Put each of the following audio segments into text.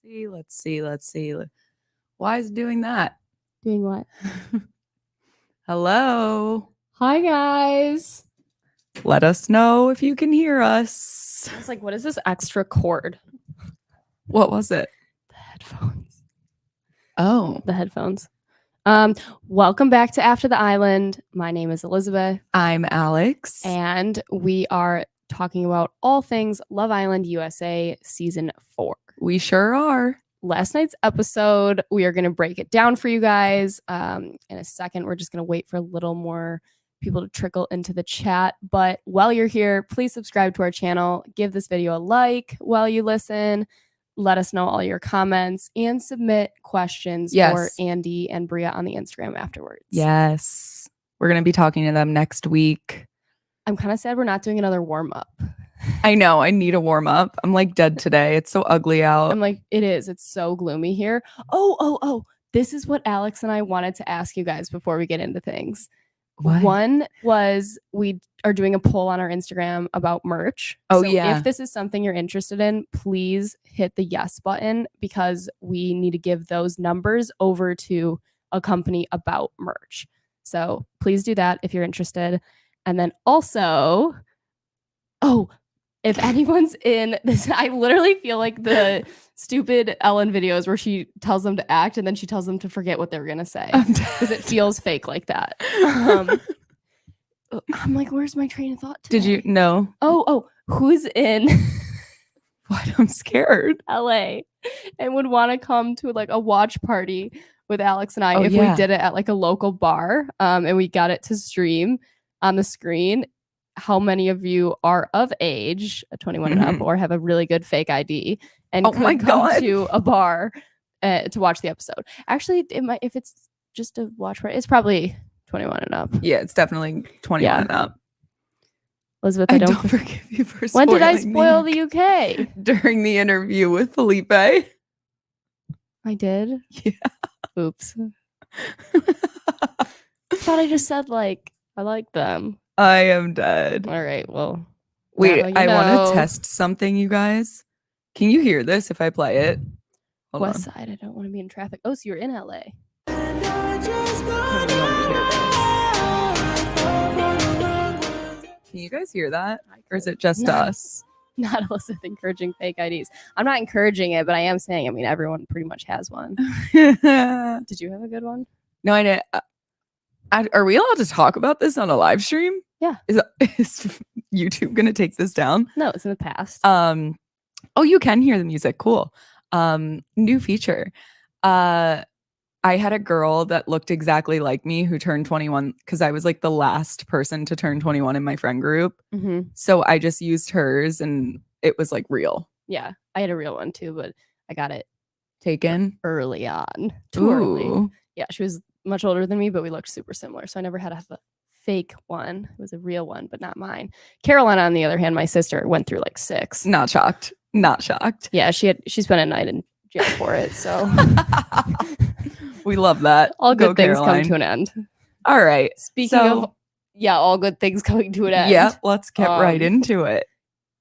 Let's see. Why is it doing that? Doing what? Hello. Hi, guys. Let us know if you can hear us. I was like, what is this extra cord? What was it? The headphones. Oh. The headphones. Welcome back to After the Island. My name is Elizabeth. I'm Alex. And we are talking about all things Love Island USA Season 4. We sure are. Last night's episode, we are going to break it down for you guys. In a second, we're just going to wait for a little more people to trickle into the chat. But while you're here, please subscribe to our channel. Give this video a like while you listen. Let us know all your comments and submit questions for Andy and Bria on the Instagram afterwards. Yes. We're going to be talking to them next week. I'm kind of sad we're not doing another warm-up. I know. I need a warm-up. I'm like dead today. It's so ugly out. I'm like, it is. It's so gloomy here. Oh. This is what Alex and I wanted to ask you guys before we get into things. What? One was we are doing a poll on our Instagram about merch. Oh, so yeah. If this is something you're interested in, please hit the yes button because we need to give those numbers over to a company about merch. So please do that if you're interested. And then also, if anyone's in this, I literally feel like the stupid Ellen videos where she tells them to act and then she tells them to forget what they were going to say because it feels fake like that. I'm like, where's my train of thought today? Did you know? Oh, who's in What? I'm scared. LA and would want to come to like a watch party with Alex and I we did it at like a local bar and we got it to stream on the screen. How many of you are of age, 21 and up, or have a really good fake ID and could come to a bar to watch the episode? Actually, it might, if it's just a watch party, it's probably 21 and up. Yeah, it's definitely 21 and up. Elizabeth, I don't forgive you for spoiling. When did I spoil me the UK? During the interview with Felipe. I did? Yeah. Oops. Thought I just said like I like them. I am dead. All right, well. Wait, I want to test something, you guys. Can you hear this if I play it? Hold West on. Side, I don't want to be in traffic. Oh, so you're in LA. Can you guys hear that? Or is it just us? Not Elizabeth encouraging fake IDs. I'm not encouraging it, but I am saying, I mean, everyone pretty much has one. Did you have a good one? No, I didn't. Are we allowed to talk about this on a live stream? Yeah. Is YouTube gonna take this down? No, it's in the past. Oh, you can hear the music. Cool. New feature. I had a girl that looked exactly like me who turned 21 because I was like the last person to turn 21 in my friend group. Mm-hmm. So I just used hers and it was like real. Yeah, I had a real one too, but I got it taken early on. Too early. Yeah, she was much older than me, but we looked super similar. So I never had to have a fake one. It was a real one, but not mine. Carolina, on the other hand, my sister, went through like 6. Not shocked. Yeah, she spent a night in jail for it. So we love that. All good things come to an end. All right. Speaking of all good things coming to an end. Yeah, let's get right into it.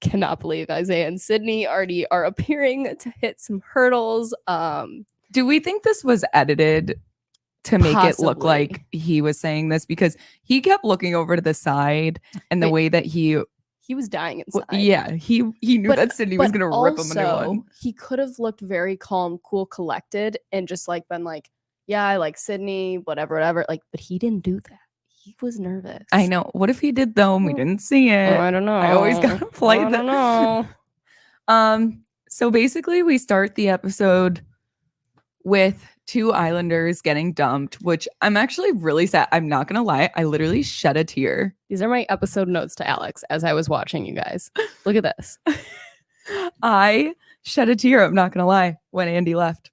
Cannot believe Isaiah and Sydney already are appearing to hit some hurdles. Do we think this was edited to make it look like he was saying this? Because he kept looking over to the side and the way that he was dying inside. Yeah, he knew that Sydney was going to rip him a new one. He could have looked very calm, cool, collected, and just like been like, yeah, I like Sydney, whatever. Like, but he didn't do that. He was nervous. I know. What if he did though and we didn't see it? I don't know. I always gotta play that. I don't know. So basically we start the episode with 2 islanders getting dumped, which I'm actually really sad. I'm not gonna lie, I literally shed a tear. These are my episode notes to Alex as I was watching you guys. Look at this. I shed a tear, I'm not gonna lie, when Andy left.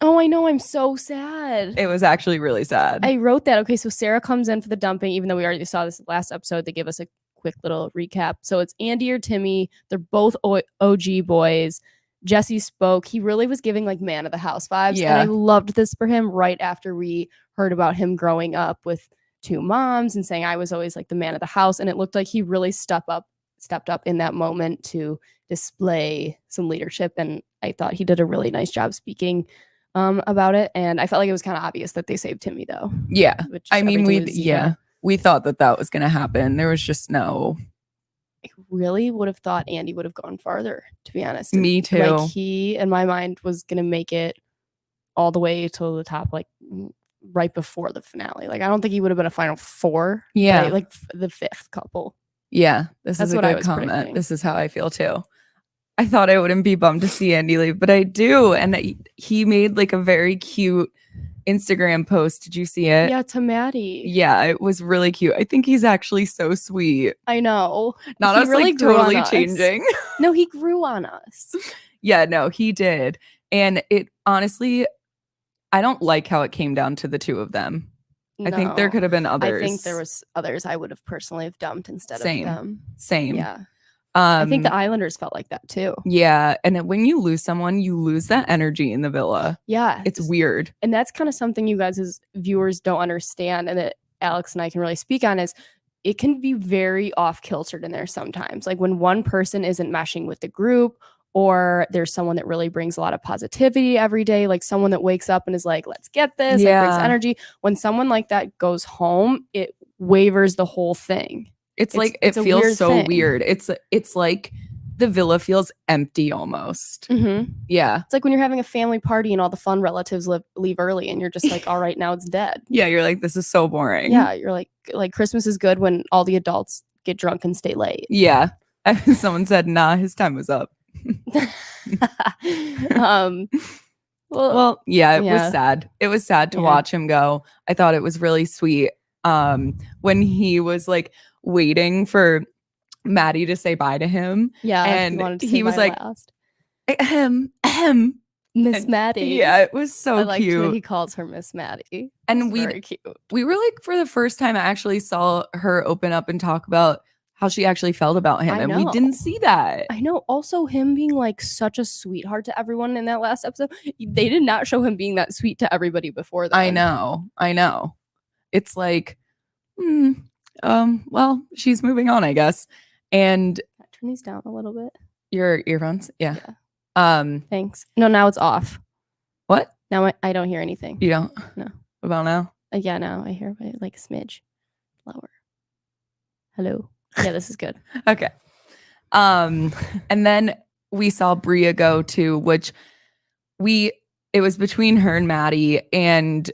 Oh, I know. I'm so sad. It was actually really sad. I wrote that. Okay, so Sarah comes in for the dumping, even though we already saw this last episode. They give us a quick little recap. So it's Andy or Timmy. They're both OG boys. Jesse spoke. He really was giving like man of the house vibes. Yeah. And I loved this for him right after we heard about him growing up with 2 moms and saying I was always like the man of the house. And it looked like he really stepped up in that moment to display some leadership, and I thought he did a really nice job speaking about it. And I felt like it was kind of obvious that they saved Timmy, though. Yeah, I mean, we thought that was going to happen. There was just no. I really would have thought Andy would have gone farther, to be honest. Me too. Like, he, in my mind, was going to make it all the way to the top, like right before the finale. Like, I don't think he would have been a final 4. Yeah, like the 5th couple. Yeah, that's is a good comment. Predicting. This is how I feel too. I thought I wouldn't be bummed to see Andy leave, but I do. And he made like a very cute Instagram post. Did you see it? Yeah, to Maddie. Yeah, it was really cute. I think he's actually so sweet. I know. Not us really like totally changing. No, he grew on us. Yeah, no, he did. And it honestly, I don't like how it came down to the 2 of them. No, I think there could have been others. I think there was others I would have personally have dumped instead of them. Same. Yeah. I think the Islanders felt like that too. Yeah. And when you lose someone, you lose that energy in the villa. Yeah. It's weird. And that's kind of something you guys as viewers don't understand, and that Alex and I can really speak on, is it can be very off-kiltered in there sometimes. Like when one person isn't meshing with the group, or there's someone that really brings a lot of positivity every day, like someone that wakes up and is like, let's get this, like brings energy. When someone like that goes home, it wavers the whole thing. It's like, it feels so weird. It's like the villa feels empty almost. Mm-hmm. Yeah. It's like when you're having a family party and all the fun relatives leave early, and you're just like, all right, now it's dead. Yeah. You're like, this is so boring. Yeah. You're like Christmas is good when all the adults get drunk and stay late. Yeah. Someone said, nah, his time was up. Well, yeah, it was sad. It was sad to watch him go. I thought it was really sweet. When he was like waiting for Maddie to say bye to him. Yeah. And he was like, Miss Maddie. Yeah, it was so cute. That he calls her Miss Maddie. And very cute. We were like, for the first time, I actually saw her open up and talk about how she actually felt about him. And we didn't see that. I know. Also, him being like such a sweetheart to everyone in that last episode. They did not show him being that sweet to everybody before that. I know. It's like, well, she's moving on, I guess. And can I turn these down a little bit? Your earphones? Yeah. Thanks. No, now it's off. What? Now I don't hear anything. You don't? No. What about now? Yeah, now I hear like a smidge lower. Hello. Yeah, this is good. Okay. And then we saw Bria go to, which it was between her and Maddie, and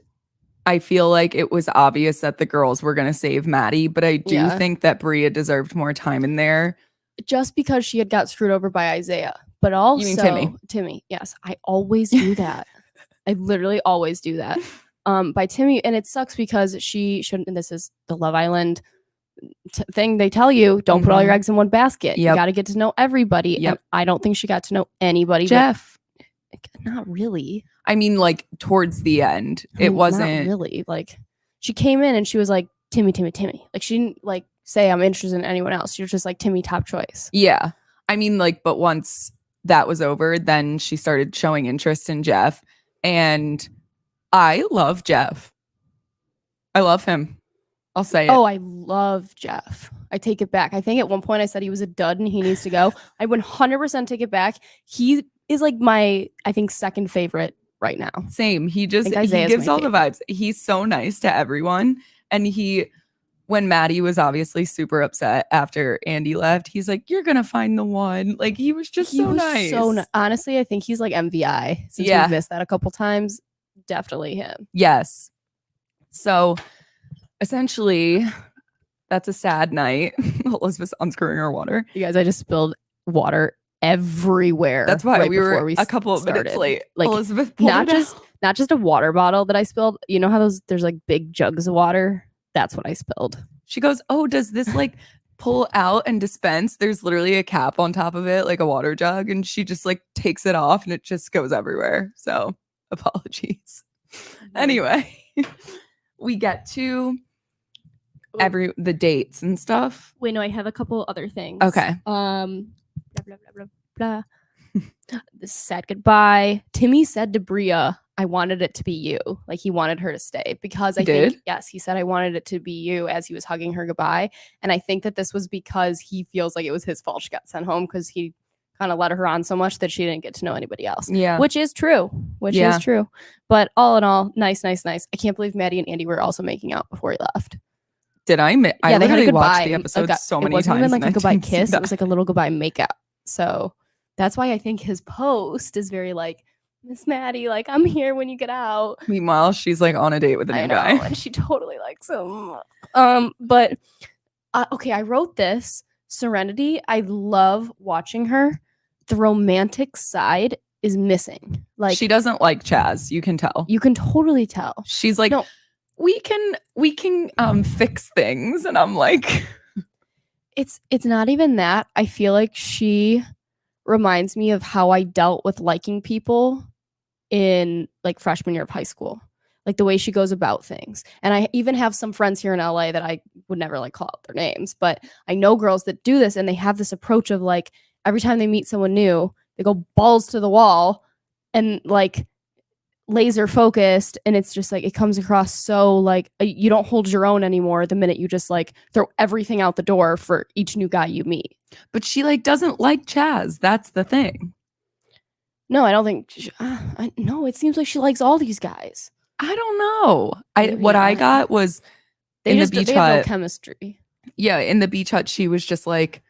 I feel like it was obvious that the girls were going to save Maddie, but I do think that Bria deserved more time in there. Just because she had got screwed over by Isaiah, but also you mean Timmy. Yes, I always do that. I literally always do that. By Timmy, and it sucks because she shouldn't. And this is the Love Island thing. They tell you don't put all your eggs in one basket. You got to get to know everybody. Yep. And I don't think she got to know anybody. Jeff, not really. I mean, like towards the end, it wasn't really. Like she came in and she was like Timmy. Like she didn't like say I'm interested in anyone else. She was just like Timmy, top choice. Yeah, I mean, like, but once that was over, then she started showing interest in Jeff, and I love Jeff. I love him. I'll say it. Oh, I love Jeff. I take it back. I think at one point I said he was a dud and he needs to go. I 100% take it back. He is like my, I think, second favorite right now. Same. He gives all the vibes. He's so nice to everyone. And when Maddie was obviously super upset after Andy left, he's like, you're going to find the one. Like, he was just so nice. Honestly, I think he's like MVI. Since we've missed that a couple times, definitely him. Yes. So essentially, that's a sad night. Elizabeth's unscrewing her water. You guys, I just spilled water everywhere. That's why we were a couple of minutes late. Like, Elizabeth not just a water bottle that I spilled. You know how there's like big jugs of water? That's what I spilled. She goes, oh, does this like pull out and dispense? There's literally a cap on top of it, like a water jug. And she just like takes it off and it just goes everywhere. So apologies. Anyway, we get to the dates and stuff. Wait, no, I have a couple other things. Okay. Blah, blah, blah, blah, blah. Said goodbye. Timmy said to Bria, I wanted it to be you. Like, he wanted her to stay because he said, I wanted it to be you as he was hugging her goodbye. And I think that this was because he feels like it was his fault she got sent home because he kind of led her on so much that she didn't get to know anybody else. Yeah. Which is true. But all in all, nice. I can't believe Maddie and Andy were also making out before he left. Did I? Yeah, I they had a literally watched goodbye. the episode so many It wasn't times. even like a goodbye didn't see kiss. It that. was like a little goodbye makeout. So that's why I think his post is very like, Miss Maddie, like, I'm here when you get out. Meanwhile, she's like on a date with a new guy. And she totally likes him. But okay, I wrote this. Serenity, I love watching her. The romantic side is missing. Like, she doesn't like Chaz. You can tell. You can totally tell. She's like, no, we can fix things, and I'm like, it's not even that. I feel like she reminds me of how I dealt with liking people in like freshman year of high school. Like the way she goes about things. And I even have some friends here in LA that I would never like call out their names, but I know girls that do this, and they have this approach of like every time they meet someone new, they go balls to the wall and like laser focused, and it's just like it comes across so like you don't hold your own anymore the minute you just like throw everything out the door for each new guy you meet. But she like doesn't like Chaz. That's the thing. No, I don't think no, it seems like she likes all these guys. I don't know. I got was in the beach hut. Have no chemistry. Yeah, in the beach hut, she was just like,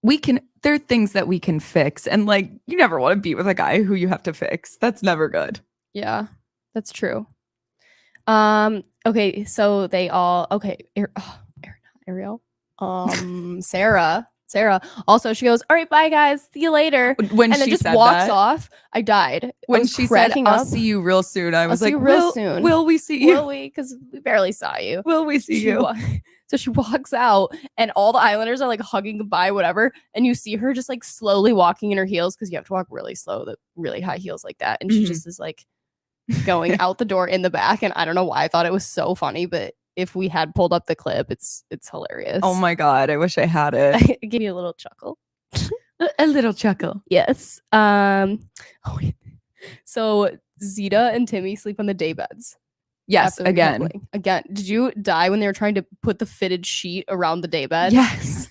there are things that we can fix. And like, you never want to be with a guy who you have to fix. That's never good. Yeah, that's true. Okay, so they all Ariel. Sarah. Also, she goes, "All right, bye guys, see you later." When and then she just said walks that, off. I died. When she said, "I'll see you real soon," I was like, real soon. Will we see you? Will we? Because we barely saw you. Will we see you? So she walks out, and all the Islanders are like hugging goodbye, whatever. And you see her just like slowly walking in her heels, because you have to walk really slow, the really high heels like that. And she just is like going out the door in the back. And I don't know why I thought it was so funny, but if we had pulled up the clip, it's hilarious. Oh my God, I wish I had it. It gave me a little chuckle. A little chuckle. Yes. So Zeta and Timmy sleep on the day beds. Yes, again. Did you die when they were trying to put the fitted sheet around the day bed? Yes.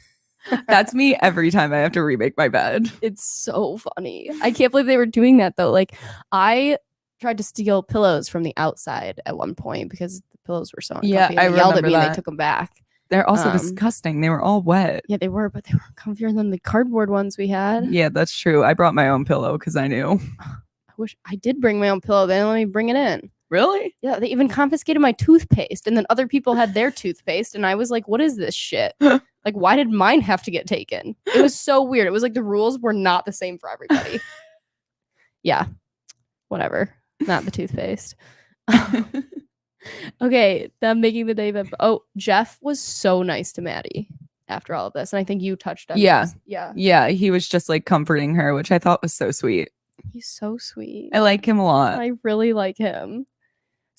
That's me every time I have to remake my bed. It's so funny. I can't believe they were doing that though. Like, I tried to steal pillows from the outside at one point because the pillows were so uncomfy. Yeah, I yelled at me that. and they took them back. They're also disgusting. They were all wet. Yeah, they were, but they were comfier than the cardboard ones we had. Yeah, that's true. I brought my own pillow because I knew. I wish I did bring my own pillow. They didn't let me bring it in. Really? Yeah, they even confiscated my toothpaste, and then other people had their toothpaste, and I was like, what is this shit? Like, why did mine have to get taken? It was so weird. It was like the rules were not the same for everybody. Yeah, whatever. Not the toothpaste. Okay, them making the day bed. Oh, Jeff was so nice to Maddie after all of this, and I think you touched on Yeah. this. Yeah, he was just like comforting her, which I thought was so sweet. He's so sweet. I like him a lot. I really like him.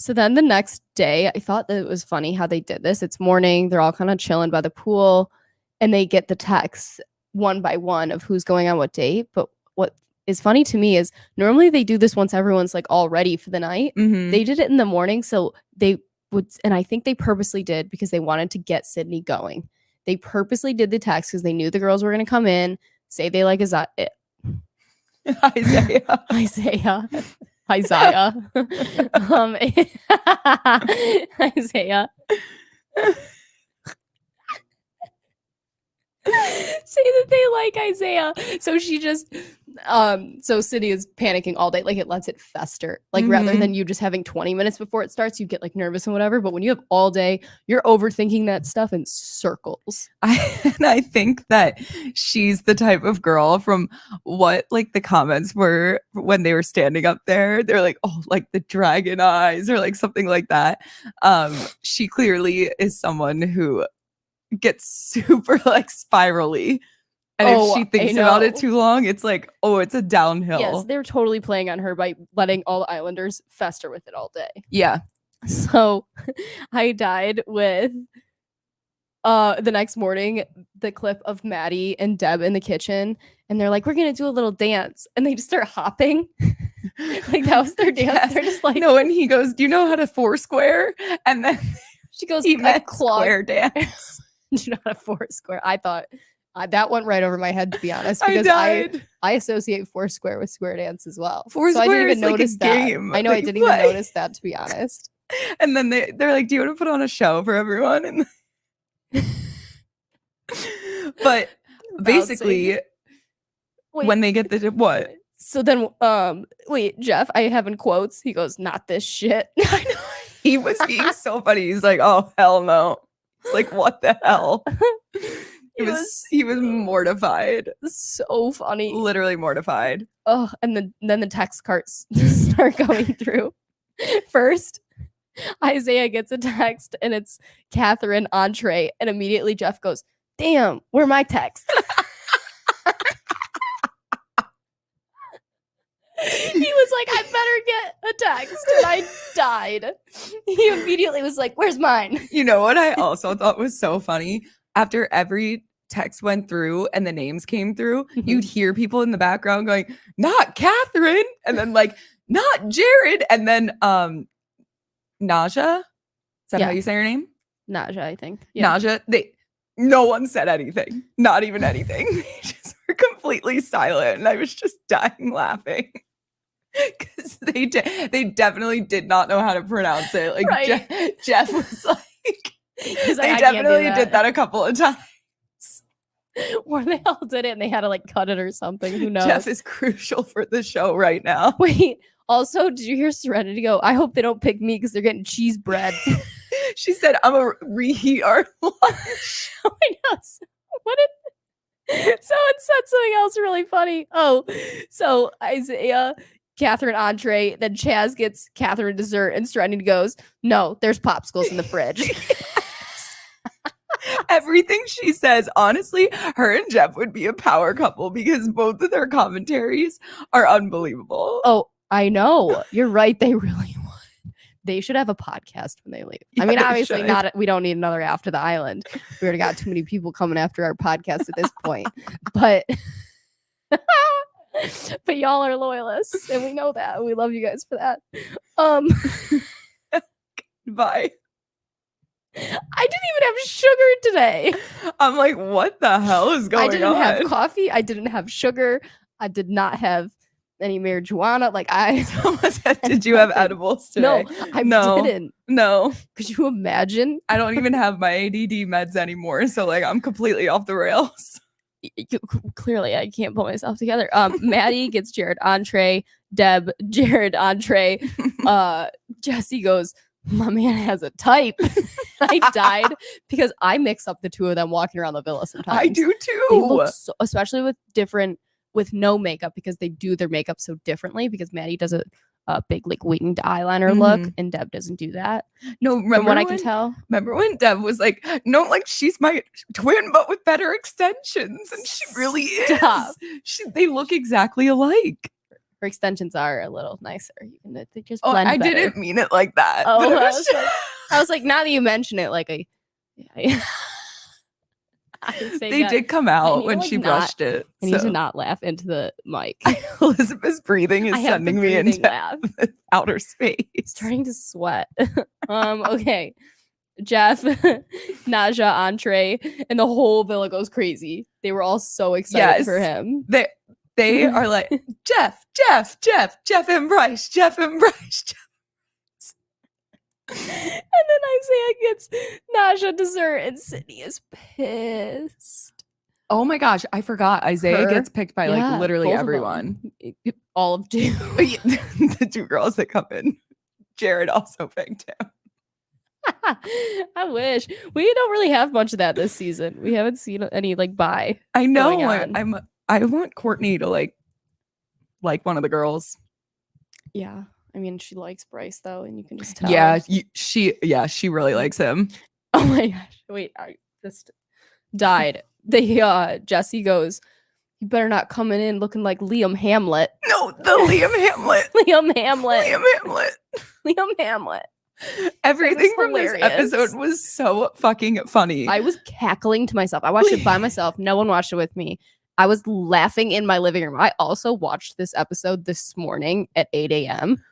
So then the next day, I thought that it was funny how they did this. It's morning. They're all kind of chilling by the pool, and they get the texts one by one of who's going on what date. But what is funny to me is normally they do this once everyone's like all ready for the night. Mm-hmm. They did it in the morning. So they would, and I think they purposely did because they wanted to get Sydney going. They purposely did the text because they knew the girls were going to come in, say they like Isaiah. Isaiah. Isaiah. Say that they like Isaiah. So she just so Sydney is panicking all day. Like, it lets it fester. Like, rather than you just having 20 minutes before it starts, you get like nervous and whatever. But when you have all day, you're overthinking that stuff in circles. I think that she's the type of girl, from what like the comments were when they were standing up there, they're like, oh, like the dragon eyes or like something like that. She clearly is someone who gets super like spirally, and if she thinks about it too long, it's like, oh, it's a downhill. Yes, they're totally playing on her by letting all the Islanders fester with it all day. Yeah. So I died with the next morning the clip of Maddie and Deb in the kitchen, and they're like, we're gonna do a little dance, and they just start hopping. Like, that was their dance. Yes. They're just like, no, and he goes, do you know how to foursquare? And then she goes, he meant square dance. Do you know how to foursquare? I thought That went right over my head, to be honest, I because died. I associate Foursquare with Square Dance as well. Foursquare so I didn't even is like notice a that. game I know, I didn't even notice that, to be honest. And then they're like, do you want to put on a show for everyone? And but basically, when they get the what? So then, wait, Jeff, I have in quotes. He goes, "Not this shit." I know. He was being so funny. He's like, "Oh hell no!" It's like, what the hell? He was mortified. So funny. Literally mortified. Oh, and then the text cards start coming through. First, Isaiah gets a text and it's Catherine entree, and immediately Jeff goes, "Damn, where my text?" He was like, "I better get a text," and I died. He immediately was like, "Where's mine?" You know what I also thought was so funny? After every text went through and the names came through, you'd hear people in the background going, "Not Catherine," and then like, "Not Jared," and then Naja. Is that how you say her name? Naja, I think. Yeah. Naja. No one said anything. Not even anything. They just were completely silent, and I was just dying laughing. Because they definitely did not know how to pronounce it. Like right. Jeff was like, they definitely did that a couple of times. Or they all did it and they had to like cut it or something. Who knows? Jeff is crucial for the show right now. Wait, also, did you hear Serenity go, "I hope they don't pick me because they're getting cheese bread"? She said, "I'm a reheat our lunch." I know. What did someone said something else really funny? Oh, so Isaiah, Catherine entree, then Chaz gets Catherine dessert, and Serenity goes, "No, there's popsicles in the fridge." Everything she says, honestly, her and Jeff would be a power couple because both of their commentaries are unbelievable. Oh, I know. You're right. They really would. They should have a podcast when they leave. Yeah, I mean, obviously not. We don't need another After the Island. We already got too many people coming after our podcast at this point. But but y'all are loyalists, and we know that. We love you guys for that. Bye. I didn't even have sugar today. I'm like, what the hell is going on? I didn't have coffee. I didn't have sugar. I did not have any marijuana. Like did you have edibles today? No, I didn't. No. Could you imagine? I don't even have my ADD meds anymore. So like I'm completely off the rails. Clearly, I can't pull myself together. Maddie gets Jared entree. Deb, Jared entree. Jesse goes, "My man has a type." I died because I mix up the two of them walking around the villa sometimes. I do too. They look especially with no makeup, because they do their makeup so differently, because Maddie does a big like winged eyeliner look and Deb doesn't do that. No, from what I can tell. Remember when Deb was like, "No, like she's my twin but with better extensions," and she really is. They look exactly alike. Her extensions are a little nicer. They just blend I better. didn't mean it like that. Oh, I was like, now that you mention it, like they did come out when she brushed it. I need to not laugh into the mic. Elizabeth's breathing is sending me into outer space. Starting to sweat. Okay. Jeff, Naja, entree, and the whole villa goes crazy. They were all so excited for him. They are like, Jeff and Bryce. And then Isaiah gets Naja dessert, and Sydney is pissed. Oh my gosh, I forgot. Isaiah gets picked by like literally everyone. All of two. The two girls that come in. Jared also picked him. I wish. We don't really have much of that this season. We haven't seen any like bye. I know. I want Courtney to like one of the girls. Yeah. I mean, she likes Bryce though, and you can just tell. Yeah, she really likes him. Oh my gosh. Wait, I just died. Jesse goes, "You better not coming in looking like Liam Hamlet." No, the Liam Hamlet. Liam Hamlet. Everything from this episode was so fucking funny. I was cackling to myself. I watched it by myself. No one watched it with me. I was laughing in my living room. I also watched this episode this morning at 8 a.m.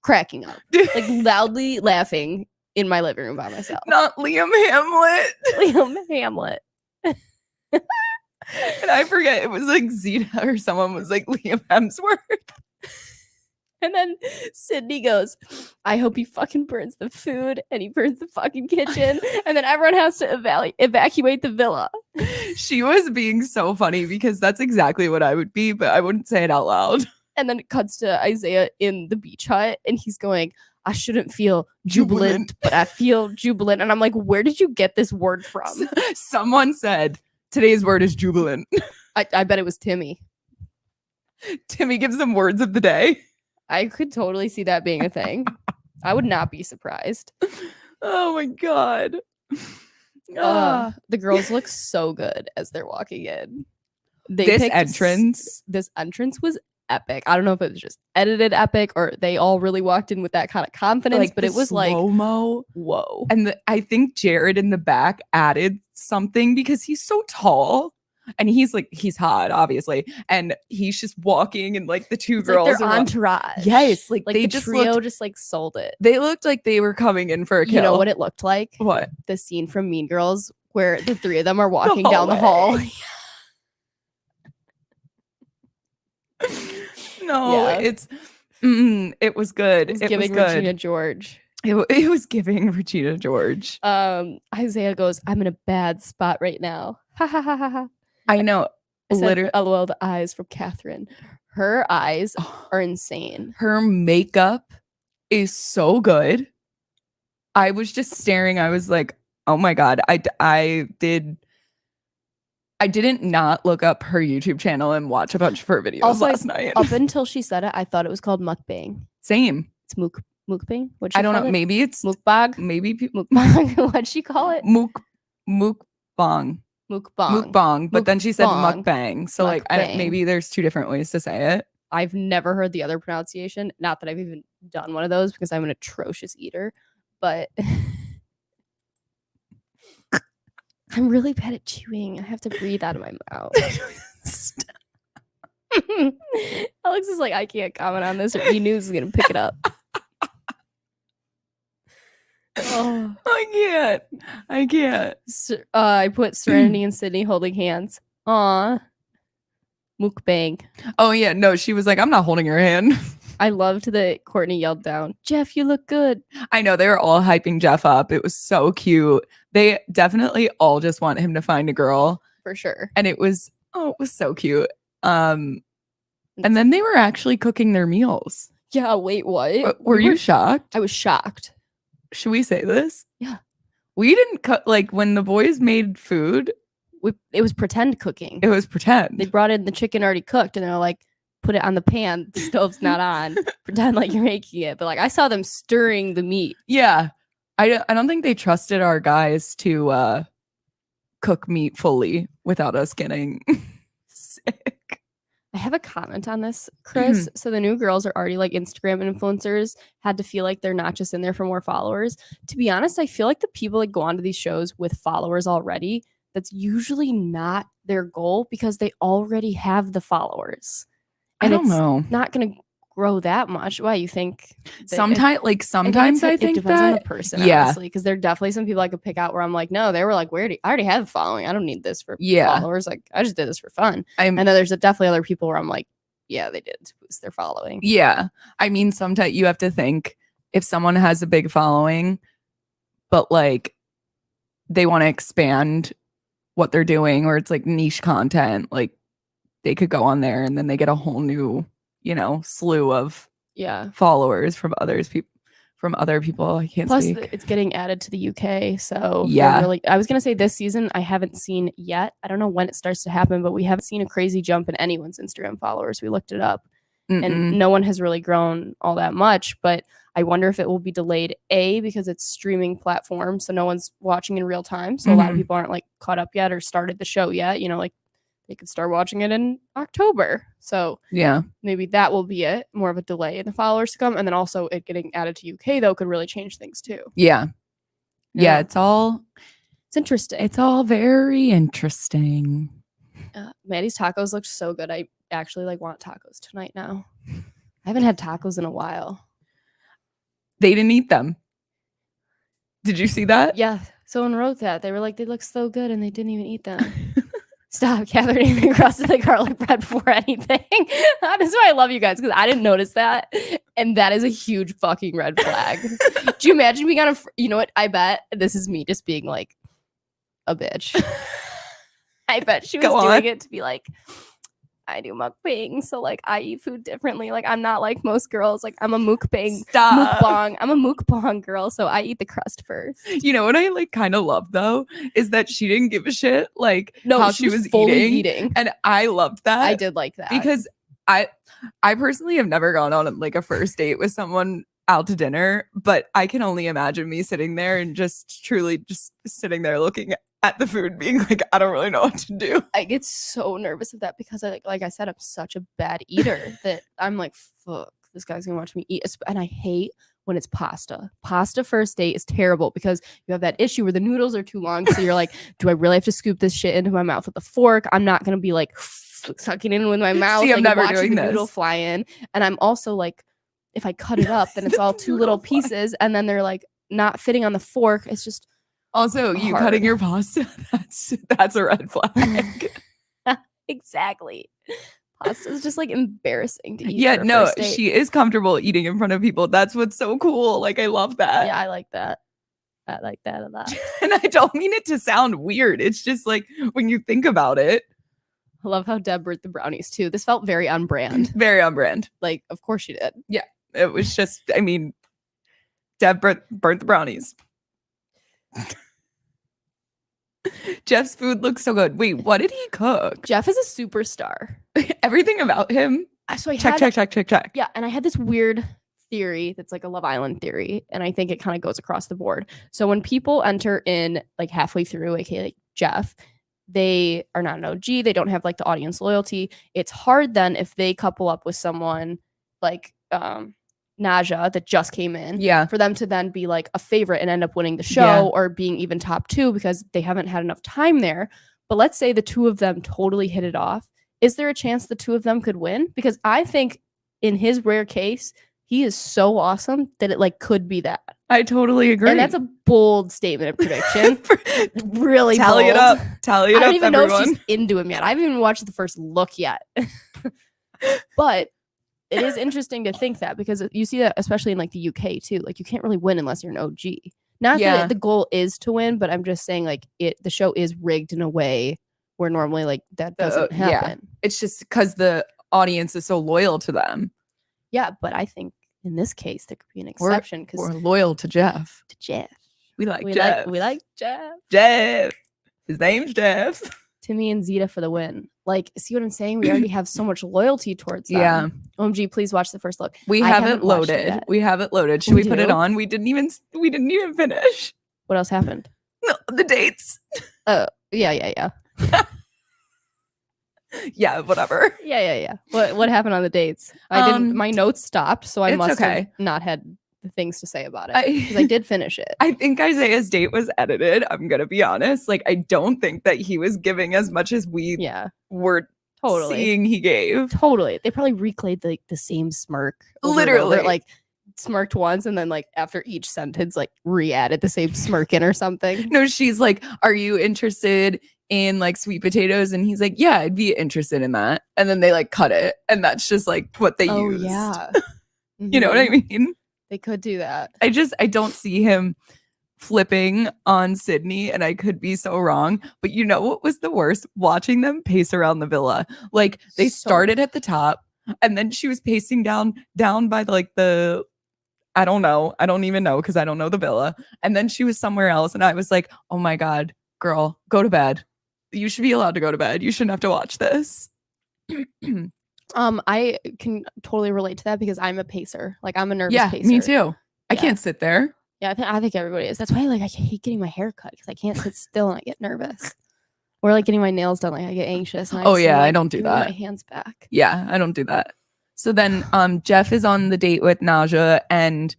Cracking up. Like loudly laughing in my living room by myself. Not Liam Hamlet. Liam Hamlet. And I forget, it was like Zeta or someone was like Liam Hemsworth. And then Sydney goes, I hope he fucking burns the food and he burns the fucking kitchen. And then everyone has to evacuate the villa. She was being so funny because that's exactly what I would be, but I wouldn't say it out loud. And then it cuts to Isaiah in the beach hut and he's going, I shouldn't feel jubilant, but I feel jubilant. And I'm like, where did you get this word from? Someone said today's word is jubilant. I bet it was Timmy. Timmy gives them words of the day. I could totally see that being a thing. I would not be surprised. Oh my God. The girls look so good as they're walking in. This entrance was epic. I don't know if it was just edited epic or they all really walked in with that kind of confidence, like, but it was like slow-mo. Whoa. And I think Jared in the back added something because he's so tall. And he's hot, obviously. And he's just walking and like the two girls. Like their entourage. Yes. Like they the trio just like sold it. They looked like they were coming in for a kill. You know what it looked like? What? The scene from Mean Girls where the three of them are walking down the hall. No, yeah. It was good. It was giving good. Regina George. It was giving Regina George. Isaiah goes, I'm in a bad spot right now. Ha ha ha ha ha. I know. Literally, LOL, the eyes from Catherine. Her eyes are insane. Her makeup is so good. I was just staring. I was like, oh my God. I didn't not look up her YouTube channel and watch a bunch of her videos also, last night. Up until she said it, I thought it was called mukbang. Same. It's mukbang? I don't know. It? Maybe it's mukbang. Maybe mukbang. What'd she call it? Mukbang. Mukbang, but then she said mukbang. So like maybe there's two different ways to say it. I've never heard the other pronunciation. Not that I've even done one of those because I'm an atrocious eater, but I'm really bad at chewing. I have to breathe out of my mouth. Alex is like, I can't comment on this or E! News is gonna pick it up. Oh, I can't. I put Serenity and Sydney holding hands. Aw. Mukbang. Oh yeah, no, she was like, I'm not holding her hand. I loved that Courtney yelled down, Jeff, you look good. I know, they were all hyping Jeff up. It was so cute. They definitely all just want him to find a girl. For sure. And it was so cute. And then they were actually cooking their meals. Yeah, wait, what? Were you shocked? I was shocked. Should we say this? Yeah. We didn't cut, like, when the boys made food. It was pretend cooking. It was pretend. They brought in the chicken already cooked and they're like, put it on the pan. The stove's not on. Pretend like you're making it. But like, I saw them stirring the meat. Yeah. I don't think they trusted our guys to cook meat fully without us getting sick. I have a comment on this, Chris. So the new girls are already like Instagram influencers, had to feel like they're not just in there for more followers. To be honest, I feel like the people that go onto these shows with followers already, that's usually not their goal because they already have the followers. And I don't know. Not going to grow that much. Why you think? Sometimes I think it depends that on the person, honestly, because there are definitely some people I could pick out where I'm like, no, they were like, I already have a following. I don't need this for followers. Like, I just did this for fun. I know there's definitely other people where I'm like, yeah, they did to boost their following. Yeah, I mean, sometimes you have to think if someone has a big following, but like they want to expand what they're doing, or it's like niche content, like they could go on there and then they get a whole new, slew of followers from other people. I can't Plus, speak. It's getting added to the UK, so yeah. I was gonna say this season I haven't seen yet. I don't know when it starts to happen, but we haven't seen a crazy jump in anyone's Instagram followers. We looked it up, and no one has really grown all that much. But I wonder if it will be delayed. Because it's streaming platform, so no one's watching in real time. So a lot of people aren't like caught up yet or started the show yet. Like they could start watching it in October. So yeah, maybe that will be it. More of a delay in the followers to come. And then also it getting added to UK though could really change things too. Yeah. Yeah. It's interesting. It's all very interesting. Maddie's tacos looked so good. I actually want tacos tonight now. I haven't had tacos in a while. They didn't eat them. Did you see that? Yeah. Someone wrote that. They were like, they look so good and they didn't even eat them. Stop, Catherine even crusted the garlic bread before anything. That's why I love you guys, because I didn't notice that. And that is a huge fucking red flag. Do you imagine being on you know what? I bet this is me just being like a bitch. I bet she was doing it to be like, I do mukbang, so like I eat food differently. Like I'm not like most girls. Like I'm a mukbang. Mukbang. I'm a mukbang girl, so I eat the crust first. You know what I like kind of love though is that she didn't give a shit like how she was fully eating, and I loved that. I did like that because I personally have never gone on like a first date with someone out to dinner, but I can only imagine me sitting there and just truly just sitting there looking at the food being like, I don't really know what to do. I get so nervous of that because like I said, I'm such a bad eater that I'm like, fuck, this guy's gonna watch me eat. And I hate when it's pasta. Pasta first date is terrible because you have that issue where the noodles are too long. So you're like, do I really have to scoop this shit into my mouth with a fork? I'm not gonna be like sucking in with my mouth. See, I'm like, never doing the this. Noodle fly in. And I'm also like, if I cut it up, then it's all two little pieces, and then they're like not fitting on the fork. It's just also you cutting your pasta. That's a red flag. Exactly. Pasta is just like embarrassing to eat. Yeah, no, she is comfortable eating in front of people. That's what's so cool. Like I love that. Yeah, I like that. I like that a lot. And I don't mean it to sound weird. It's just like when you think about it. I love how Deb burnt the brownies too. This felt very on brand. Very on brand. Like, of course she did. Yeah. It was just, I mean, Deb burnt the brownies. Jeff's food looks so good. Wait, what did he cook? Jeff is a superstar. Everything about him. So I check. Yeah, and I had this weird theory that's like a Love Island theory, and I think it kind of goes across the board. So when people enter in like halfway through, aka like Jeff, they are not an OG. They don't have like the audience loyalty. It's hard then if they couple up with someone like Naja that just came in, for them to then be like a favorite and end up winning the show or being even top 2 because they haven't had enough time there. But let's say the two of them totally hit it off. Is there a chance the two of them could win? Because I think in his rare case, he is so awesome that it like could be that. I totally agree. And that's a bold statement of prediction. Really Tally bold. it up. Tally it up, I don't even everyone. know if she's into him yet. I haven't even watched the first look yet. But it is interesting to think that because you see that especially in like the UK too. Like you can't really win unless you're an OG. Not that the goal is to win, but I'm just saying like the show is rigged in a way where normally like that doesn't happen. It's just because the audience is so loyal to them. Yeah, but I think in this case there could be an exception because we're loyal to Jeff. We like Jeff. We like Jeff. Jeff. His name's Jeff. Timmy and Zeta for the win. Like, see what I'm saying? We already have so much loyalty towards them. Yeah. OMG, please watch the first look. We haven't loaded. We haven't loaded. Should we put it on? We didn't even finish. What else happened? No, the dates. Oh, yeah. Yeah, whatever. Yeah. What happened on the dates? I didn't. My notes stopped, so I must have not had the things to say about it because I did finish it. I think Isaiah's date was edited. I'm gonna be honest. Like, I don't think that he was giving as much as we were seeing he gave. Totally. They probably reclayed the same smirk. Literally, like smirked once and then like after each sentence like re-added the same smirk in or something. No, she's like, "Are you interested in like sweet potatoes?" And he's like, "Yeah, I'd be interested in that." And then they like cut it, and that's just like what they used. Yeah. You know what I mean? They could do that. I don't see him flipping on Sydney, and I could be so wrong. But you know what was the worst? Watching them pace around the villa. Like they started at the top, and then she was pacing down by like the I don't know. I don't even know because I don't know the villa. And then she was somewhere else, and I was like, "Oh my God, girl, go to bed. You should be allowed to go to bed. You shouldn't have to watch this." I can totally relate to that because I'm a pacer. Like I'm a nervous pacer. Me too. I can't sit there. Yeah, I think everybody is. That's why like I hate getting my hair cut because I can't sit still and I get nervous. Or like getting my nails done, like I get anxious. And I don't do that. My hands back. Yeah, I don't do that. So then Jeff is on the date with Naja, and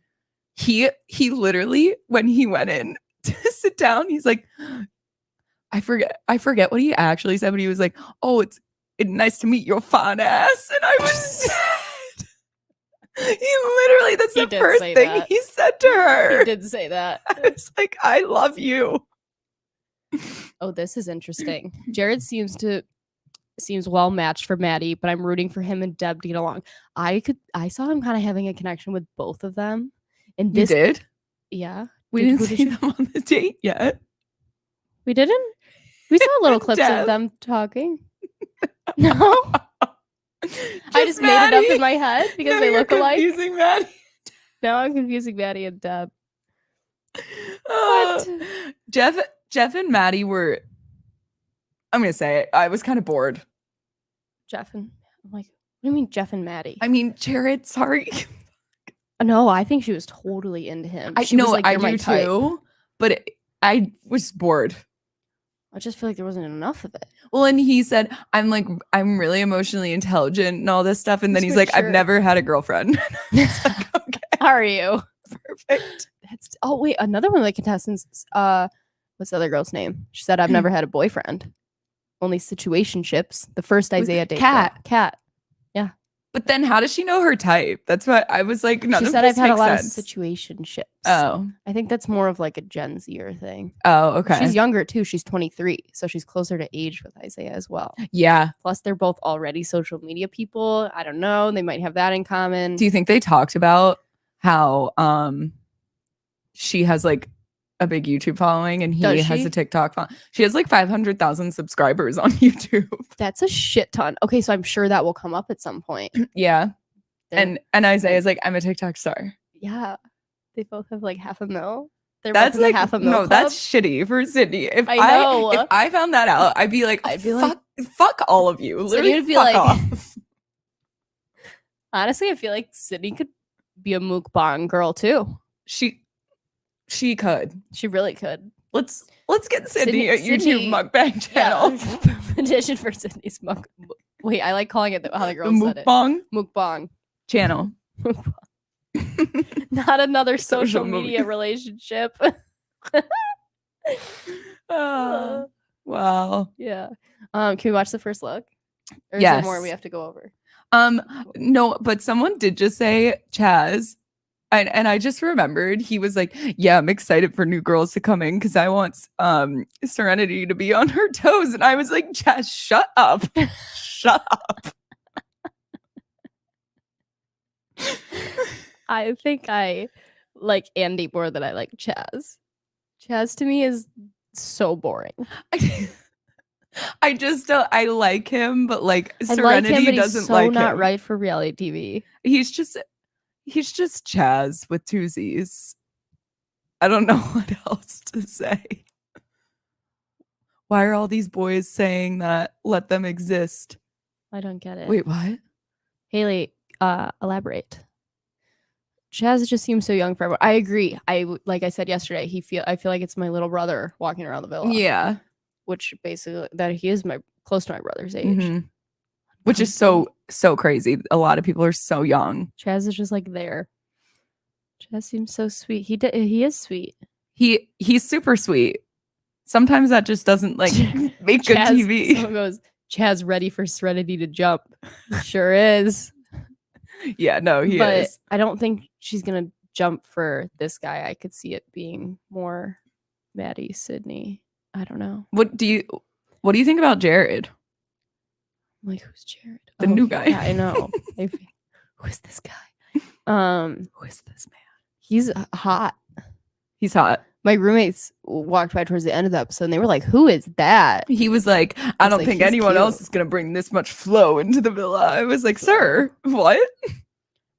he literally, when he went in to sit down, he's like, I forget what he actually said, but he was like, "Oh, it's nice to meet your fine ass." And I was dead. He literally, that's the first thing he said to her. He did say that. I was like, "I love you." Oh, this is interesting. Jared seems well matched for Maddie, but I'm rooting for him and Deb to get along. I saw him kind of having a connection with both of them. And You did? Yeah. We didn't see them on the date yet. We didn't? We saw little clips of them talking. No. I just made it up in my head because they look alike. Confusing Maddie. Now I'm confusing Maddie and Deb. What? Jeff and Maddie were, I'm gonna say it, I was kind of bored. I'm like, what do you mean Jeff and Maddie? I mean, Jared, sorry. No, I think she was totally into him. I do too, but I was bored. I just feel like there wasn't enough of it. Well, and he said, I'm really emotionally intelligent and all this stuff. And then he's like, I've never had a girlfriend. Like, okay. Are you? Perfect. Oh, wait, another one of the contestants, what's the other girl's name? She said, I've never had a boyfriend. Only situationships. The first Isaiah date. Kat. Yeah. But then how does she know her type? That's what I was like, none of this makes sense. She said I've had a lot of situationships. Oh. I think that's more of like a Gen Zer thing. Oh, okay. She's younger too. She's 23. So she's closer to age with Isaiah as well. Yeah. Plus they're both already social media people. I don't know. They might have that in common. Do you think they talked about how she has like a big YouTube following and he has a TikTok following? She has like 500,000 subscribers on YouTube. That's a shit ton. Okay, so I'm sure that will come up at some point. Yeah. And Isaiah's like, I'm a TikTok star. Yeah. They both have like 500,000. That's like half a mil. No, club. That's shitty for Sydney. If I found that out, I'd be like, fuck all of you. Literally, would be fuck off. Honestly, I feel like Sydney could be a mukbang girl too. She could. She really could. Let's get Sydney a YouTube mukbang channel. Yeah. Petition for Sydney's mukbang. Wait, I like calling it how the girls said it. Mukbang channel. Not another social media relationship. Wow. Yeah. Can we watch the first look? Or is there more we have to go over? No, but someone did just say Chaz. And I just remembered he was like, yeah, I'm excited for new girls to come in because I want Serenity to be on her toes. And I was like, Chaz, shut up. Shut up. I think I like Andy more than I like Chaz. Chaz to me is so boring. I just don't, I like him, but like Serenity doesn't like him. He's so not right for reality TV. He's just Chaz with two Z's. I don't know what else to say. Why are all these boys saying that? Let them exist. I don't get it. Wait, what? Haley, elaborate. Chaz just seems so young for everyone. I agree. Like I said yesterday, I feel like it's my little brother walking around the villa. Yeah. Which basically that he is close to my brother's age. Mm-hmm. Which is so crazy. A lot of people are so young. Chaz is just like there. Chaz seems so sweet. He is sweet. He's super sweet. Sometimes that just doesn't like make good TV. Someone goes, Chaz ready for Serenity to jump. Sure is. Yeah, no, he is. I don't think she's gonna jump for this guy. I could see it being more Maddie, Sydney. I don't know. What do you think about Jared? I'm like, who's Jared? The new guy. Yeah, I know. Who is this guy? Who is this man? He's hot. He's hot. My roommates walked by towards the end of the episode and they were like, who is that? He was like, I don't think anyone else is going to bring this much flow into the villa. I was like, sir, what?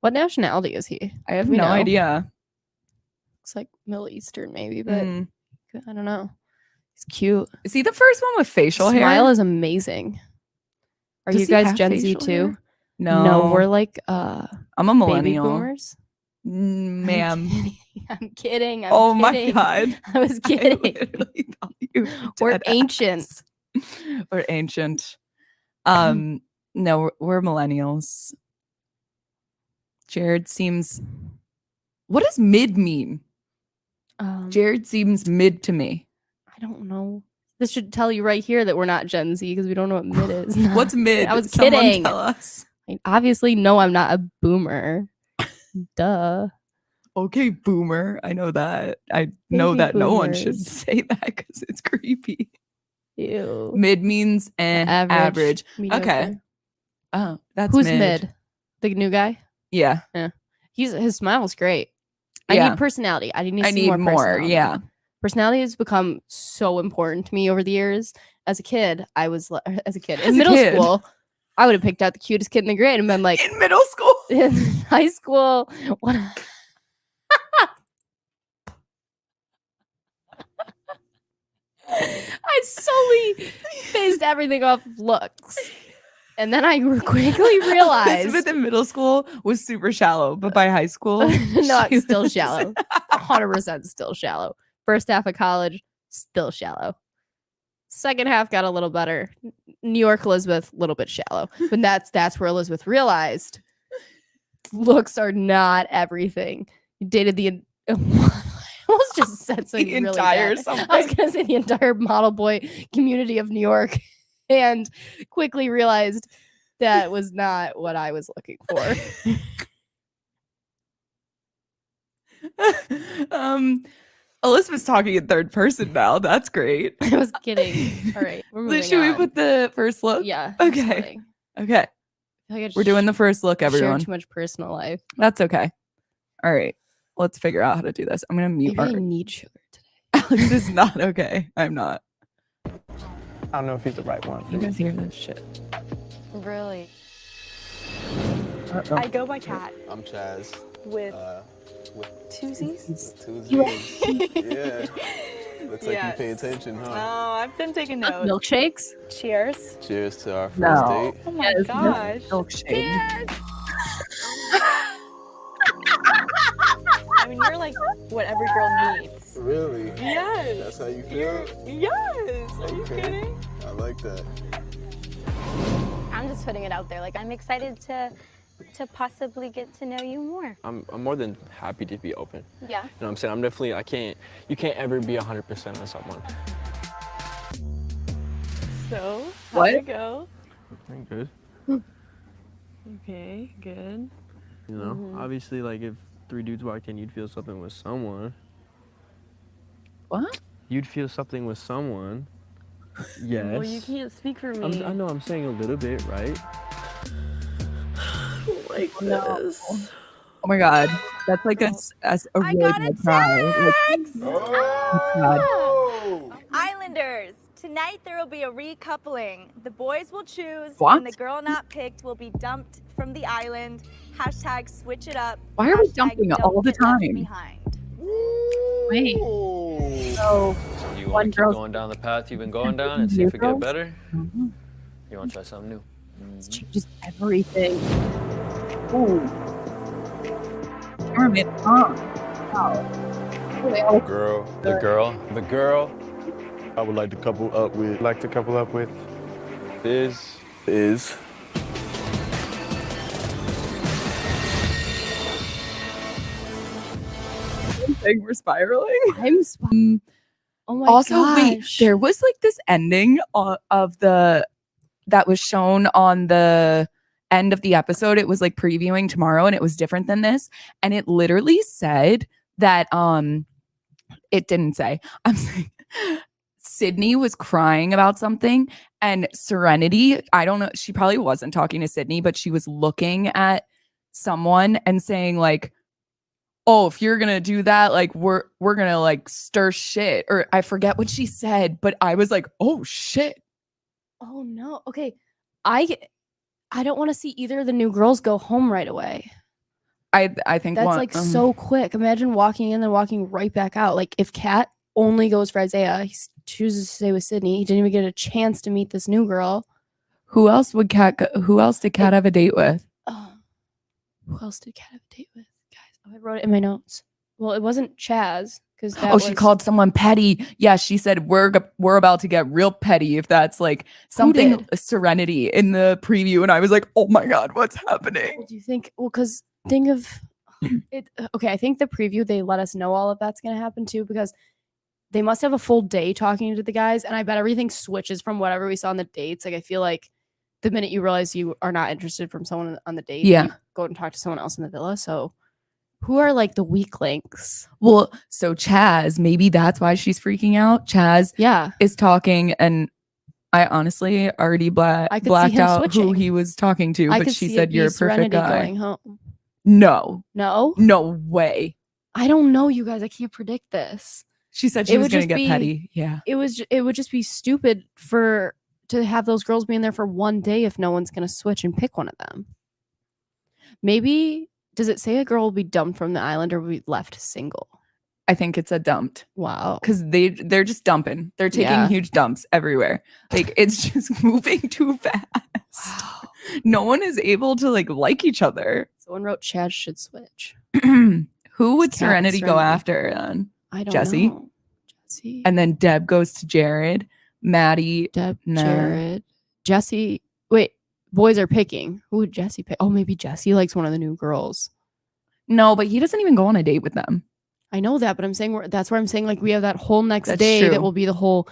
What nationality is he? I have no idea. Looks like Middle Eastern maybe, but I don't know. He's cute. Is he the first one with facial hair? Smile is amazing. Are you guys Gen Z too? Hair? No, we're like I'm a millennial. Baby boomers. Ma'am. I'm kidding. Oh my god. I was kidding. We're ancient. We're ancient. No, we're millennials. Jared seems. What does mid mean? Jared seems mid to me. I don't know. This should tell you right here that we're not Gen Z because we don't know what mid is. What's mid? I was kidding. Tell us. Obviously, no, I'm not a boomer. Duh. Okay, boomer. I know that. I know that no one should say that because it's creepy. Ew. Mid means average. Okay. Oh, that's who's mid? The new guy? Yeah. His smile's great. I need personality. I need to see more personality. Yeah. Personality has become so important to me over the years. As a kid, in middle school, I would have picked out the cutest kid in the grade and been like, in middle school, in high school. I solely based everything off of looks. And then I quickly realized Elizabeth in middle school was super shallow, but by high school, no, it's still shallow. 100% still shallow. First half of college, still shallow. Second half got a little better. New York Elizabeth, a little bit shallow. But that's where Elizabeth realized looks are not everything. You dated the I almost just said something the really entire bad. something. I was gonna say the entire model boy community of New York, and quickly realized that was not what I was looking for. Elizabeth's talking in third person now. That's great. I was kidding. All right, we're moving Should we on. put the first look? Yeah. Okay. Okay. Like we're doing the first look, everyone. Share too much personal life. That's okay. All right. Let's figure out how to do this. I'm gonna mute. I need sugar today. Alex is not okay. I'm not. I don't know if he's the right one. You guys hear this shit? Really? I go by Kat. I'm Chaz. With two Z's? Two Z's. Yeah. Looks like you pay attention, huh? Oh, I've been taking notes. Milkshakes? Cheers. Cheers to our first date. Oh my gosh. Milkshake. Cheers. I mean, you're like what every girl needs. Really? Yes. That's how you feel? Yes. Are you kidding? I like that. I'm just putting it out there. Like, I'm excited to possibly get to know you more. I'm more than happy to be open. Yeah. You know what I'm saying? I'm definitely, you can't ever be 100% on someone. So, how'd it go? Pretty good. Okay, good. You know, obviously, like, if 3 dudes walked in, you'd feel something with someone. What? You'd feel something with someone. Yes. Well, you can't speak for me. I know I'm saying a little bit, right? Like this. Oh my god. That's like a I really got a good cry. text! Oh! Islanders, tonight there will be a recoupling. The boys will choose, What? and the girl not picked will be dumped from the island. Hashtag switch it up. Why are we Hashtag dumping don't all the get left time? behind. Wait. Ooh. So Do you One want to keep girl's- going down the path you've been going down and see if it Neutral? get better? Mhm. You want to try something new? This changes everything. Ooh. Cameraman on. Wow. Girl. The girl I would like to couple up with. Is. We're spiraling. Oh my Also, gosh. wait, there was like this ending of that was shown on the end of the episode. It was like previewing tomorrow, and it was different than this. And it literally said that it didn't say. I'm saying Sydney was crying about something, and Serenity, I don't know, she probably wasn't talking to Sydney, but she was looking at someone and saying like, oh, if you're gonna do that, like we're gonna like stir shit, or I forget what she said, but I was like, oh shit. Oh no. Okay. I don't want to see either of the new girls go home right away. I think That's like so quick. Imagine walking in and walking right back out. Like if Kat only goes for Isaiah, he chooses to stay with Sydney. He didn't even get a chance to meet this new girl. who else did Kat have a date with? Who else did Kat have a date with? Guys, I wrote it in my notes. Well, it wasn't Chaz because She called someone petty. Yeah, she said we're about to get real petty if that's like something did? Serenity in the preview, and I was like, oh my god, what's happening? Do you think? Well, because think of it. Okay, I think the preview they let us know all of that's gonna happen too because they must have a full day talking to the guys, and I bet everything switches from whatever we saw on the dates. Like I feel like the minute you realize you are not interested from someone on the date, Yeah. you go and talk to someone else in the villa. So Who are like the weak links? Well, so Chaz, maybe that's why she's freaking out. Chaz Yeah. is talking, and I honestly already I could see blacked him out who switching. he was talking to, I but could she see said it you're be a perfect Serenity guy. going home. No, No? no way. I don't know, you guys. I can't predict this. She said she It was would going to just get be- petty. Yeah. It would just be stupid to have those girls be in there for one day if no one's going to switch and pick one of them. Maybe, does it say a girl will be dumped from the island or will be left single? I think it's a dumped. Wow. Because they're just dumping. They're taking huge dumps everywhere. Like, it's just moving too fast. Wow. No one is able to like each other. Someone wrote Chad should switch. Who would It's Cat Serenity go Serenity. after then? I don't Jesse? know. Jesse. And then Deb goes to Jared. Maddie. Deb, nah. Jared. Jesse. Wait, boys are picking. Who would Jesse pick? Oh, maybe Jesse likes one of the new girls. No, but he doesn't even go on a date with them. I know that, but I'm saying that's where I'm saying like we have that whole next That's day true. that will be the whole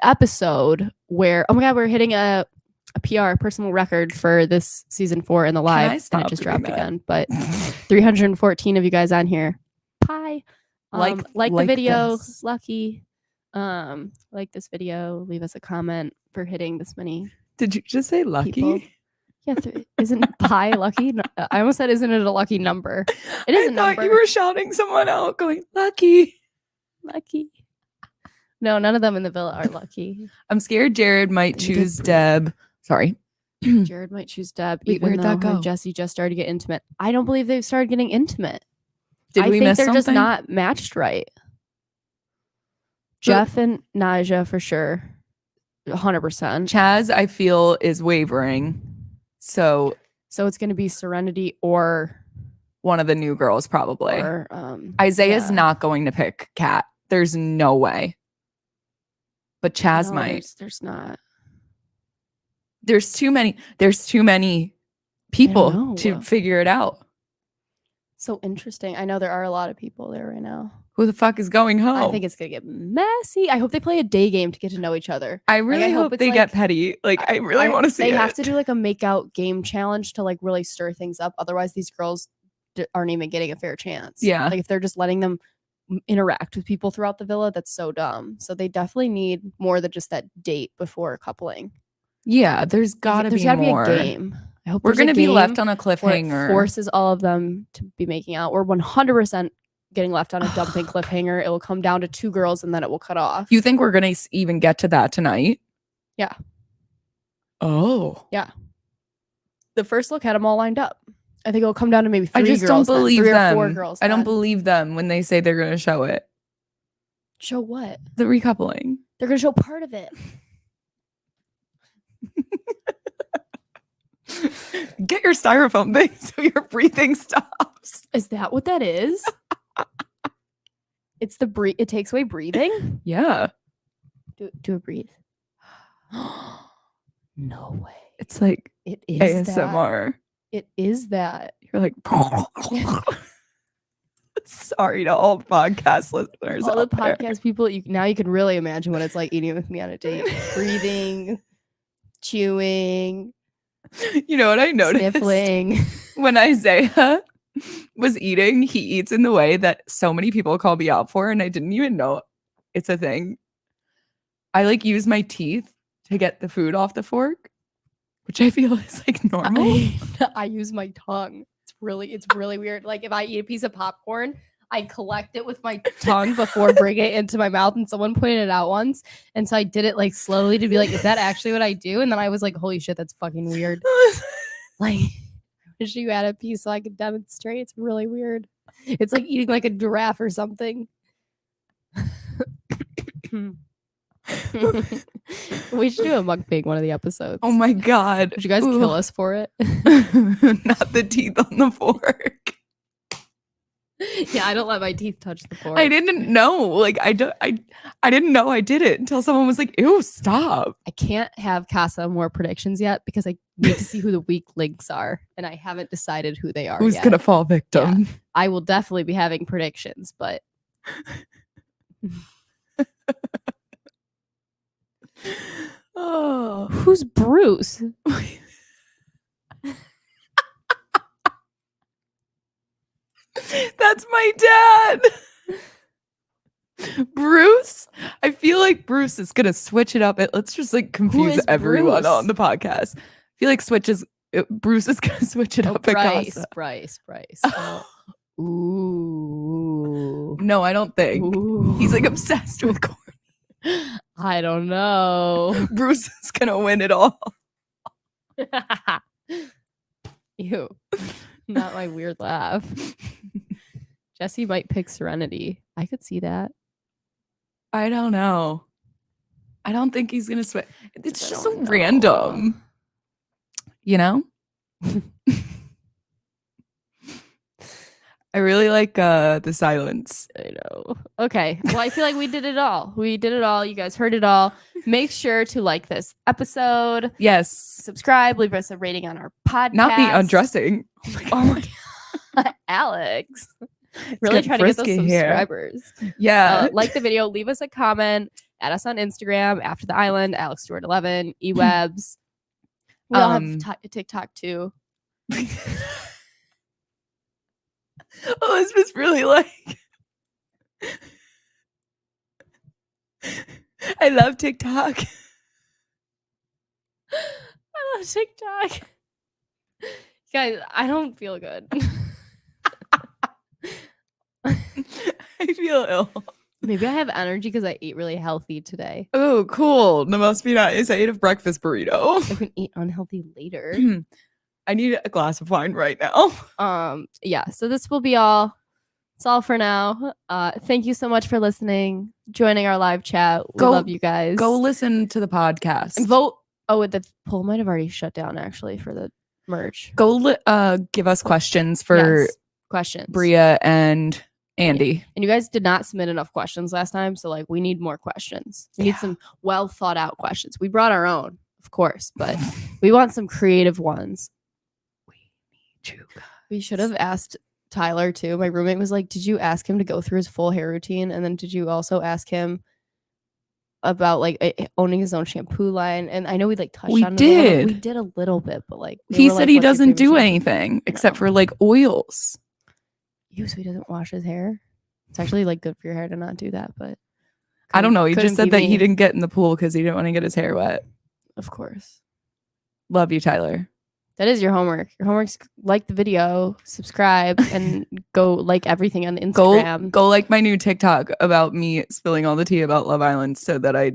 episode where, oh my God, we're hitting a PR personal record for this season 4 in the I live, and stop it just doing dropped that? again. But 314 of you guys on here. Pie. Like the video, this. lucky. Like this video, leave us a comment for hitting this many Did you just say lucky? people. Yeah, isn't pi lucky? No, I almost said, isn't it a lucky number? It is I a thought number. you were shouting someone out going, lucky. Lucky. No, none of them in the villa are lucky. I'm scared Jared might You did choose breathe. Deb. Sorry. Jared might choose Deb, Wait, even where'd though that her and go? Jesse just started to get intimate. I don't believe they've started getting intimate. Did I we think miss they're something? just not matched right. Jeff and Naja for sure. 100%. Chaz, I feel, is wavering. So So it's going to be Serenity or one of the new girls probably. Isaiah's yeah. not going to pick Kat. There's no way. But Chaz No, might. There's not. There's too many people know. to figure it out. So interesting. I know there are a lot of people there right now. Who the fuck is going home? I think it's going to get messy. I hope they play a day game to get to know each other. I really hope it's they get like- petty. Like, I really want to see They it. have to do like a make out game challenge to like really stir things up. Otherwise, these girls aren't even getting a fair chance. Yeah. Like if they're just letting them interact with people throughout the villa, that's so dumb. So they definitely need more than just that date before coupling. Yeah, there's got to There's be gotta more. be a game. I hope We're there's a going to be left game on a where it cliffhanger. forces all of them to be making out. We're 100% getting left on a dumping cliffhanger. It will come down to 2 girls and then it will cut off. You think we're going to even get to that tonight? Yeah. Oh. The first look had them all lined up. I think it'll come down to maybe 3 I just girls. don't then, believe 3 them. or 4 girls. I don't then. believe them when they say they're going to show it. Show what? The recoupling. They're gonna show part of it. Get your styrofoam thing so your breathing stops. Is that what that is? It's the breathe. It takes away breathing. Yeah. Do a breathe. No way. It's like It is that. ASMR. It is that. You're like, sorry to all podcast listeners. All the out there. podcast people. Now you can really imagine what it's like eating with me on a date. Breathing, chewing, You know what I noticed? sniffling. When Isaiah was eating, he eats in the way that so many people call me out for, and I didn't even know it's a thing. I like use my teeth to get the food off the fork, which I feel is like normal. I use my tongue. It's really weird. Like if I eat a piece of popcorn, I collect it with my tongue before bringing it into my mouth. And someone pointed it out once, and so I did it like slowly to be like, "Is that actually what I do?" And then I was like, "Holy shit, that's fucking weird." Like, I wish you had a piece so I could demonstrate. It's really weird. It's like eating like a giraffe or something. We should do a mukbang one of the episodes. Oh my god! Would you guys kill us for it? Not the teeth on the fork. Yeah, I don't let my teeth touch the fork. I didn't know. Like I didn't know I did it until someone was like, "Ew, stop." I can't have Casa more predictions yet because I need to see who the weak links are, and I haven't decided who they are Who's yet. gonna fall victim? I will definitely be having predictions, but Oh. who's Bruce? That's my dad. Bruce. I feel like Bruce is gonna switch it up. Let's just like confuse is everyone Bruce? on the podcast. I feel like Bruce is gonna switch it up at Casa. Bryce. Oh. Ooh. No, I don't think. Ooh. He's like obsessed with Courtney. I don't know. Bruce is gonna win it all. Ew. Not my weird laugh. Jesse might pick Serenity. I could see that. I don't know. I don't think he's gonna switch. It's I just so don't know. random. You know? I really like the silence. I know. Okay. Well, I feel like we did it all. We did it all. You guys heard it all. Make sure to like this episode. Yes. Subscribe. Leave us a rating on our podcast. Not be undressing. Oh my God. Alex. Really trying to get those subscribers. Yeah. Like the video. Leave us a comment. Add us on Instagram. After the Island. Alex Stewart 11. eWebs. We all have TikTok too. Elizabeth's really like, I love TikTok. I love TikTok. Guys, I don't feel good. I feel ill. Maybe I have energy because I ate really healthy today. Oh, cool. That must be nice. I ate a breakfast burrito. I can eat unhealthy later. I need a glass of wine right now. Yeah, so this will be all. It's all for now. Thank you so much for listening, joining our live chat. We love you guys. Go listen to the podcast and vote. Oh, the poll might have already shut down actually for the merch. Go give us questions for questions. Bria and Andy. Yeah. And you guys did not submit enough questions last time, so like we need more questions. We need some well thought out questions. We brought our own, of course, but we want some creative ones. We should have asked Tyler too. My roommate was like, did you ask him to go through his full hair routine? And then did you also ask him about like owning his own shampoo line? And I know we like touched on it. We did a little bit, but like he said he doesn't do anything except for like oils. So he doesn't wash his hair. It's actually like good for your hair to not do that, but I don't know. He just said that he didn't get in the pool because he didn't want to get his hair wet. Of course. Love you, Tyler. That is your homework. Your homework's like the video, subscribe, and go like everything on Instagram. Go like my new TikTok about me spilling all the tea about Love Island so that I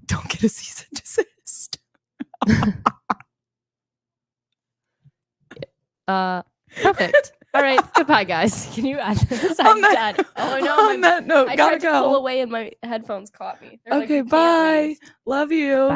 don't get a cease and desist. Perfect. All right. Goodbye, guys. Can you add this? I'm done. Oh no. On that note, I gotta tried to pull go. away and my headphones caught me. Okay, bye. Love you. Bye.